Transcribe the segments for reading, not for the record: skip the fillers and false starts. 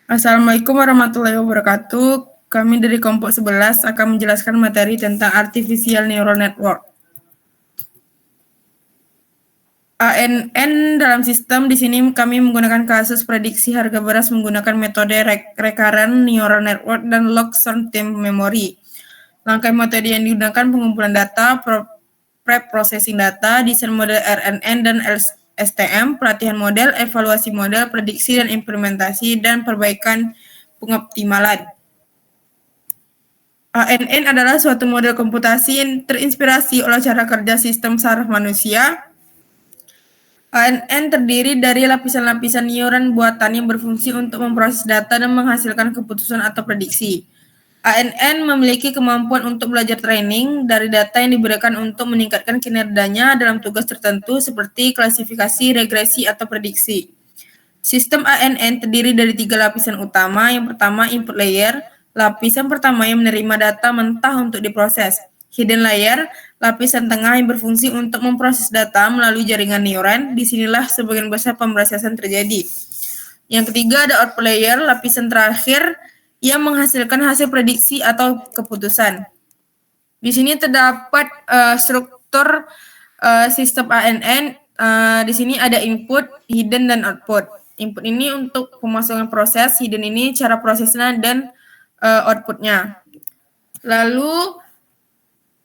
Assalamualaikum warahmatullahi wabarakatuh. Kami dari kelompok 11 akan menjelaskan materi tentang Artificial Neural Network. ANN dalam sistem di sini kami menggunakan kasus prediksi harga beras menggunakan metode recurrent neural network dan log short-term memory. Rangkaian metode yang digunakan pengumpulan data, pre-processing data, desain model RNN dan STM, pelatihan model, evaluasi model, prediksi dan implementasi, dan perbaikan pengoptimalan. ANN adalah suatu model komputasi yang terinspirasi oleh cara kerja sistem saraf manusia. ANN terdiri dari lapisan-lapisan neuron buatan yang berfungsi untuk memproses data dan menghasilkan keputusan atau prediksi. ANN memiliki kemampuan untuk belajar training dari data yang diberikan untuk meningkatkan kinerjanya dalam tugas tertentu seperti klasifikasi, regresi, atau prediksi. Sistem ANN terdiri dari 3 lapisan utama. Yang pertama, input layer. Lapisan pertama yang menerima data mentah untuk diproses. Hidden layer, lapisan tengah yang berfungsi untuk memproses data melalui jaringan neuron. Disinilah sebagian besar pemrosesan terjadi. Yang ketiga ada output layer, lapisan terakhir yang menghasilkan hasil prediksi atau keputusan. Di sini terdapat struktur sistem ANN. Di sini ada input, hidden, dan output. Input ini untuk pemasukan proses, hidden ini cara prosesnya, dan outputnya. Lalu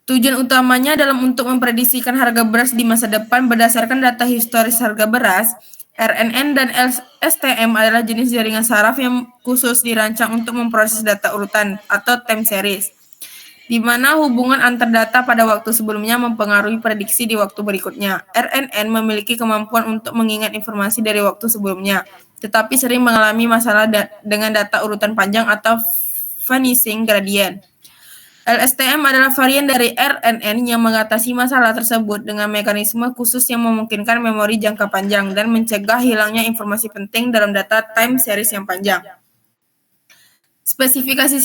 tujuan utamanya dalam untuk memprediksikan harga beras di masa depan berdasarkan data historis harga beras. RNN dan STM adalah jenis jaringan saraf yang khusus dirancang untuk memproses data urutan atau time series, di mana hubungan antar data pada waktu sebelumnya mempengaruhi prediksi di waktu berikutnya. RNN memiliki kemampuan untuk mengingat informasi dari waktu sebelumnya, tetapi sering mengalami masalah dengan data urutan panjang atau vanishing gradient. LSTM adalah varian dari RNN yang mengatasi masalah tersebut dengan mekanisme khusus yang memungkinkan memori jangka panjang dan mencegah hilangnya informasi penting dalam data time series yang panjang. Spesifikasi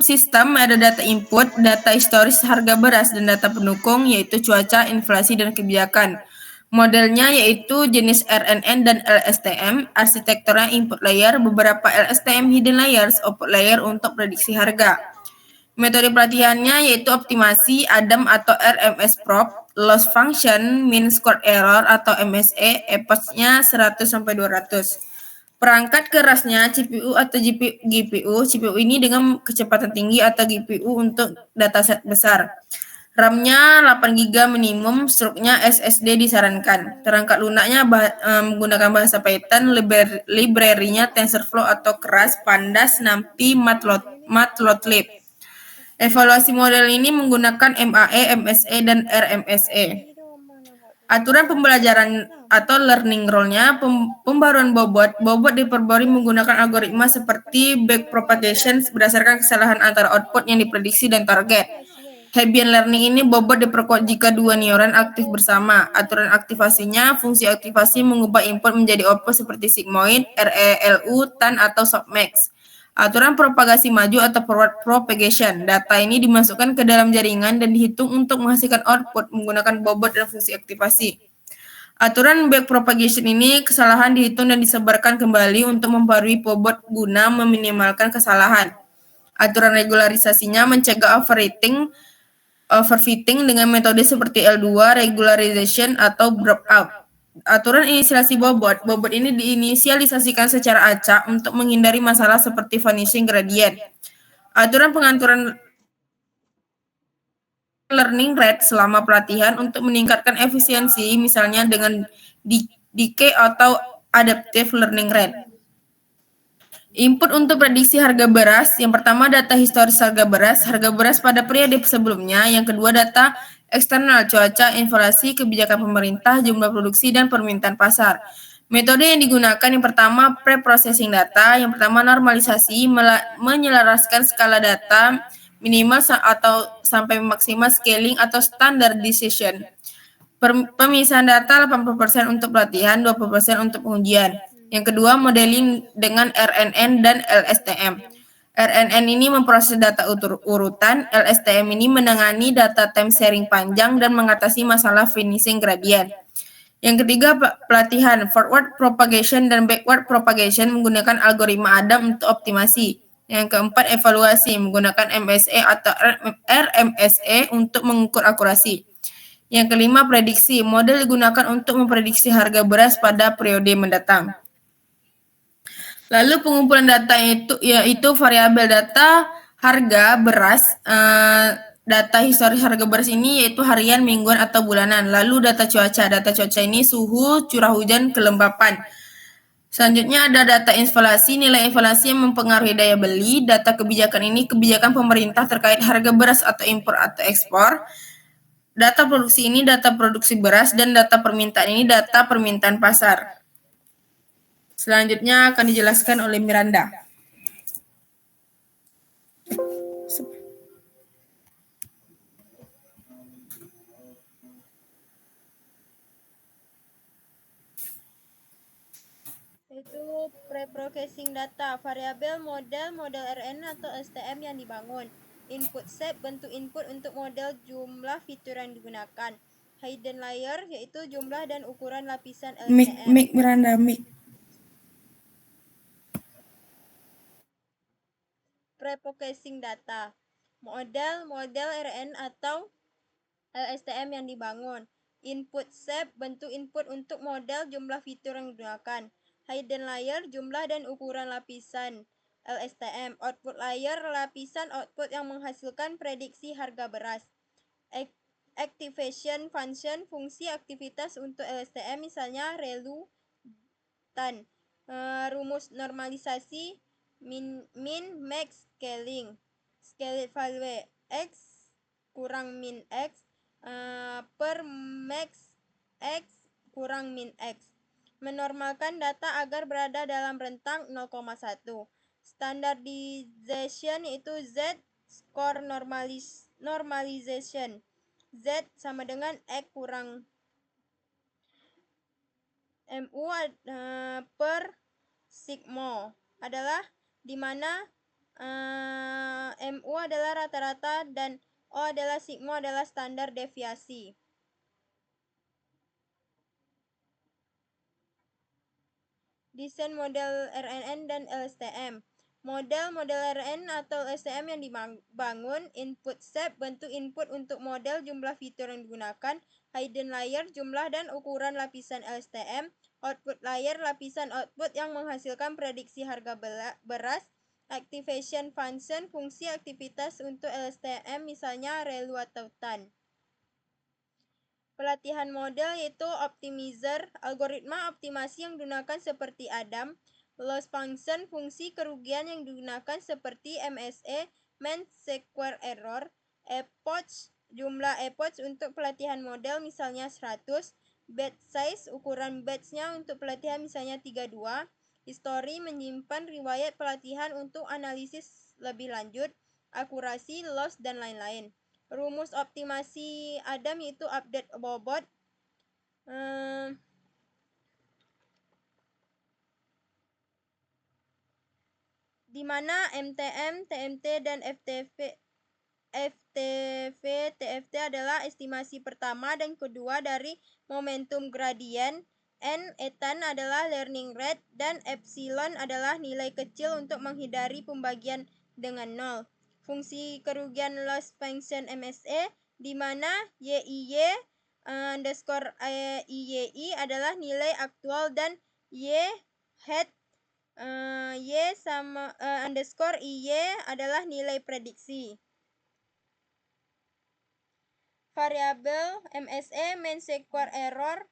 sistem ada data input, data historis harga beras, dan data pendukung yaitu cuaca, inflasi, dan kebijakan. Modelnya yaitu jenis RNN dan LSTM, arsitekturnya input layer, beberapa LSTM hidden layers, output layer untuk prediksi harga. Metode pelatihannya yaitu optimasi, ADAM atau RMS probe, loss function, mean squared error atau MSE, EPOS-nya 100-200. Perangkat kerasnya CPU atau GPU. CPU ini dengan kecepatan tinggi atau GPU untuk dataset besar. RAM-nya 8 GB minimum, struknya SSD disarankan. Perangkat lunaknya menggunakan bahasa Python, library-nya TensorFlow atau keras, Pandas, NumPy, Matplotlib. Evaluasi model ini menggunakan MAE, MSE, dan RMSE. Aturan pembelajaran atau learning rule-nya, pembaruan bobot. Bobot diperbarui menggunakan algoritma seperti backpropagation berdasarkan kesalahan antara output yang diprediksi dan target. Hebbian learning ini bobot diperkuat jika dua neuron aktif bersama. Aturan aktivasinya, fungsi aktivasi mengubah input menjadi output seperti sigmoid, ReLU, TAN, atau softmax. Aturan propagasi maju atau forward propagation. Data ini dimasukkan ke dalam jaringan dan dihitung untuk menghasilkan output menggunakan bobot dan fungsi aktivasi. Aturan backpropagation ini kesalahan dihitung dan disebarkan kembali untuk membarui bobot guna meminimalkan kesalahan. Aturan regularisasinya mencegah overfitting dengan metode seperti L2, regularization, atau dropout. Aturan inisialisasi bobot. Bobot ini diinisialisasikan secara acak untuk menghindari masalah seperti vanishing gradient. Aturan pengaturan learning rate selama pelatihan untuk meningkatkan efisiensi, misalnya dengan decay atau adaptive learning rate. Input untuk prediksi harga beras. Yang pertama data historis harga beras pada periode sebelumnya. Yang kedua data eksternal, cuaca, inflasi, kebijakan pemerintah, jumlah produksi, dan permintaan pasar. Metode yang digunakan yang pertama pre-processing data. Yang pertama normalisasi, menyelaraskan skala data minimal atau sampai maksimal scaling atau standardization. Pemisahan data 80% untuk pelatihan, 20% untuk pengujian. Yang kedua, modeling dengan RNN dan LSTM. RNN ini memproses data urutan, LSTM ini menangani data time sharing panjang dan mengatasi masalah vanishing gradient. Yang ketiga, pelatihan forward propagation dan backward propagation menggunakan algoritma Adam untuk optimasi. Yang keempat, evaluasi menggunakan MSE atau RMSE untuk mengukur akurasi. Yang kelima, prediksi. Model digunakan untuk memprediksi harga beras pada periode mendatang. Lalu pengumpulan data itu yaitu variabel data harga beras. Data historis harga beras ini yaitu harian, mingguan, atau bulanan. Lalu data cuaca. Data cuaca ini suhu, curah hujan, kelembapan. Selanjutnya ada data inflasi, nilai inflasi yang mempengaruhi daya beli. Data kebijakan ini kebijakan pemerintah terkait harga beras atau impor atau ekspor. Data produksi ini data produksi beras, dan data permintaan ini data permintaan pasar. Selanjutnya akan dijelaskan oleh Miranda. Itu pre-processing data, variabel model RN atau STM yang dibangun. Input set, bentuk input untuk model, jumlah fitur yang digunakan. Hidden layer, yaitu jumlah dan ukuran lapisan LSTM. Mik Miranda, mik. Pre-processing data, model RN atau LSTM yang dibangun. Input set, bentuk input untuk model, jumlah fitur yang digunakan. Hidden layer, jumlah dan ukuran lapisan LSTM. Output layer, lapisan output yang menghasilkan prediksi harga beras. Activation function, fungsi aktivitas untuk LSTM, misalnya relu, tan. Rumus normalisasi, min max scaling. Scale value x kurang min x per max x kurang min x. Menormalkan data agar berada dalam rentang 0,1. Standardization yaitu Z score normalization. Z sama dengan X kurang MU per sigma adalah di mana MU adalah rata-rata dan O adalah sigma adalah standar deviasi. Desain model RNN dan LSTM. Model RN atau LSTM yang dibangun, input set, bentuk input untuk model, jumlah fitur yang digunakan, hidden layer, jumlah dan ukuran lapisan LSTM, output layer, lapisan output yang menghasilkan prediksi harga beras, activation function, fungsi aktivitas untuk LSTM, misalnya relu atau tan. Pelatihan model yaitu optimizer, algoritma optimasi yang digunakan seperti Adam, loss function, fungsi kerugian yang digunakan seperti MSE, mean square error, epoch, jumlah epoch untuk pelatihan model misalnya 100, batch size, ukuran batchnya untuk pelatihan misalnya 32, history, menyimpan riwayat pelatihan untuk analisis lebih lanjut, akurasi, loss, dan lain-lain. Rumus optimasi Adam yaitu update bobot, di mana MTM, TMT, dan TFT adalah estimasi pertama dan kedua dari momentum gradien, N etan adalah learning rate, dan epsilon adalah nilai kecil untuk menghindari pembagian dengan nol. Fungsi kerugian loss function MSE, di mana YIY underscore IYI adalah nilai aktual dan Y head Y sama underscore IY adalah nilai prediksi. Variabel MSE mean square error.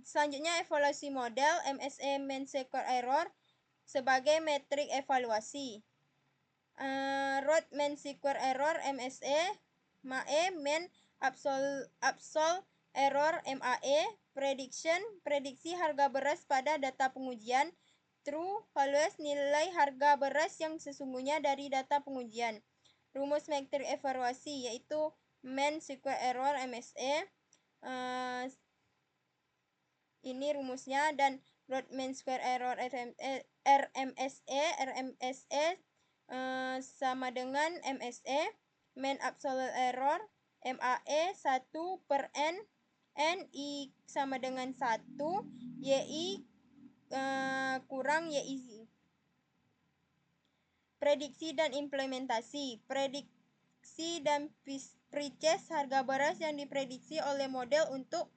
Selanjutnya evaluasi model MSE mean square error sebagai metrik evaluasi. Root mean square error MSE, MAE mean absolute error MAE, prediksi harga beras pada data pengujian, true values nilai harga beras yang sesungguhnya dari data pengujian. Rumus metrik evaluasi yaitu mean square error MSE, ini rumusnya, dan root mean square error RMSE sama dengan MSE, mean absolute error MAE 1 per N N I sama dengan 1, YI kurang YI. Prediksi dan implementasi. Prediksi dan purchase harga beras yang diprediksi oleh model untuk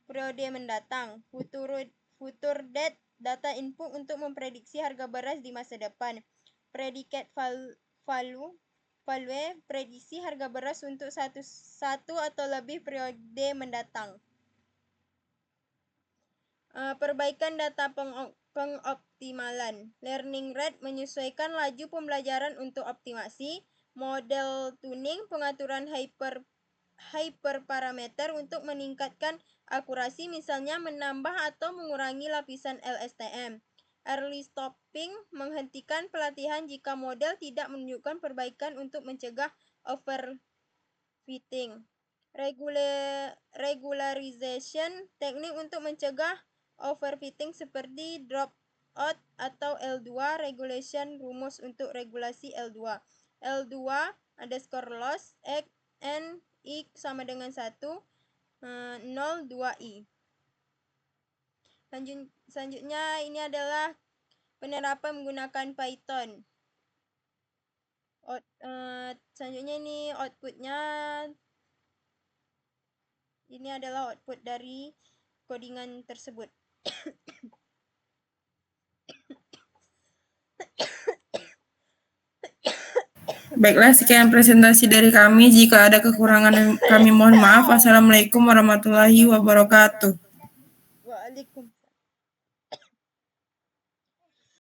periode mendatang. Future date, data input untuk memprediksi harga beras di masa depan. Predicate value, prediksi harga beras untuk satu atau lebih periode mendatang. Perbaikan data pengoptimalan. Learning rate, menyesuaikan laju pembelajaran untuk optimasi. Model tuning, pengaturan hyperparameter untuk meningkatkan akurasi, misalnya menambah atau mengurangi lapisan LSTM. Early stopping, menghentikan pelatihan jika model tidak menunjukkan perbaikan untuk mencegah overfitting. Regularization, teknik untuk mencegah overfitting seperti dropout atau L2, regulation, rumus untuk regulasi L2. L2 underscore loss, X, N, I sama dengan 1, 0, 2I. Selanjutnya ini adalah penerapan menggunakan Python. Selanjutnya ini outputnya. Ini adalah output dari codingan tersebut. Baiklah, sekian presentasi dari kami. Jika ada kekurangan, kami mohon maaf. Assalamualaikum warahmatullahi wabarakatuh.